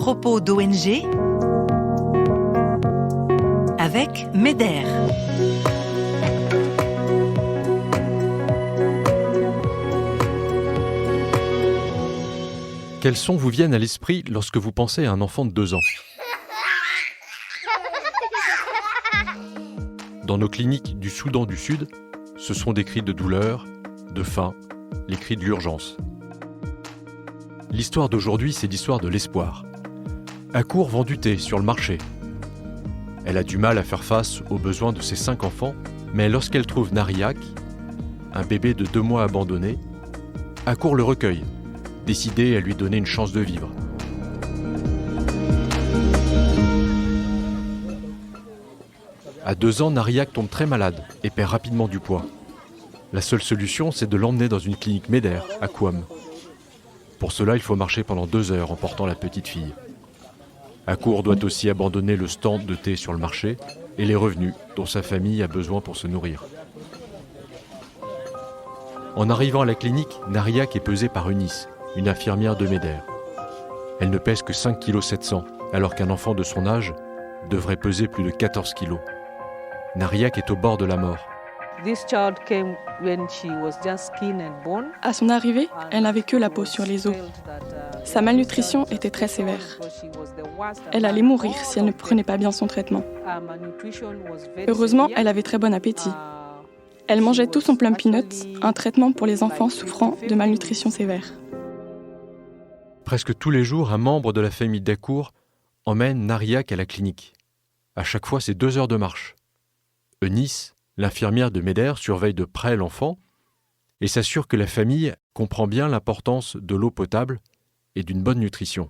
propos d'ONG avec MEDER. Quels sons vous viennent à l'esprit lorsque vous pensez à un enfant de 2 ans ? Dans nos cliniques du Soudan du Sud, ce sont des cris de douleur, de faim, les cris de l'urgence. L'histoire d'aujourd'hui, c'est l'histoire de l'espoir. Akour vend du thé sur le marché. Elle a du mal à faire face aux besoins de ses 5 enfants, mais lorsqu'elle trouve Nariak, un bébé de 2 mois abandonné, Akour le recueille, décidée à lui donner une chance de vivre. À 2 ans, Nariak tombe très malade et perd rapidement du poids. La seule solution, c'est de l'emmener dans une clinique MEDER à Kouam. Pour cela, il faut marcher pendant 2 heures en portant la petite fille. Akour doit aussi abandonner le stand de thé sur le marché et les revenus dont sa famille a besoin pour se nourrir. En arrivant à la clinique, Nariak est pesée par Eunice, une infirmière de MEDER. Elle ne pèse que 5,7 kg, alors qu'un enfant de son âge devrait peser plus de 14 kg. Nariak est au bord de la mort. À son arrivée, elle n'avait que la peau sur les os. Sa malnutrition était très sévère. Elle allait mourir si elle ne prenait pas bien son traitement. Heureusement, elle avait très bon appétit. Elle mangeait tout son Plum Peanut, un traitement pour les enfants souffrant de malnutrition sévère. Presque tous les jours, un membre de la famille d'Akour emmène Nariak à la clinique. À chaque fois, c'est 2 heures de marche. Eunice, l'infirmière de MEDER, surveille de près l'enfant et s'assure que la famille comprend bien l'importance de l'eau potable et d'une bonne nutrition.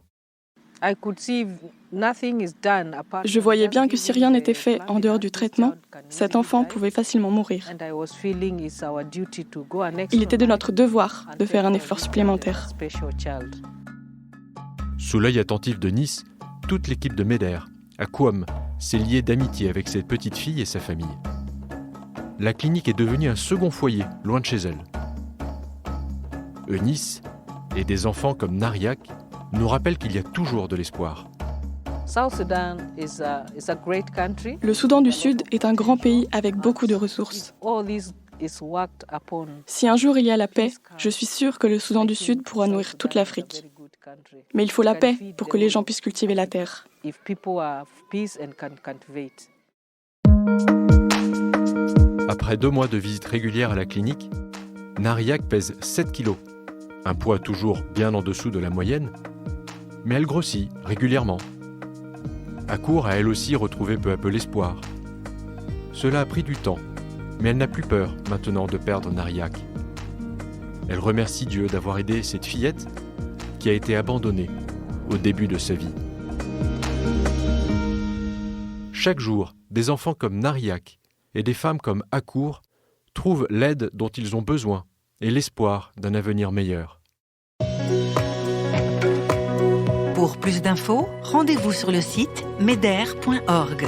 Je voyais bien que si rien n'était fait en dehors du traitement, cet enfant pouvait facilement mourir. Il était de notre devoir de faire un effort supplémentaire. Sous l'œil attentif de Nice, toute l'équipe de MEDER, à Kouam, s'est liée d'amitié avec cette petite fille et sa famille. La clinique est devenue un second foyer, loin de chez elle. Eunice et des enfants comme Nariak nous rappellent qu'il y a toujours de l'espoir. Le Soudan du Sud est un grand pays avec beaucoup de ressources. Si un jour il y a la paix, je suis sûre que le Soudan du Sud pourra nourrir toute l'Afrique. Mais il faut la paix pour que les gens puissent cultiver la terre. Après 2 mois de visite régulière à la clinique, Nariak pèse 7 kilos, un poids toujours bien en dessous de la moyenne, mais elle grossit régulièrement. Akour a elle aussi retrouvé peu à peu l'espoir. Cela a pris du temps, mais elle n'a plus peur maintenant de perdre Nariak. Elle remercie Dieu d'avoir aidé cette fillette qui a été abandonnée au début de sa vie. Chaque jour, des enfants comme Nariak et des femmes comme Akour trouvent l'aide dont ils ont besoin et l'espoir d'un avenir meilleur. Pour plus d'infos, rendez-vous sur le site meder.org.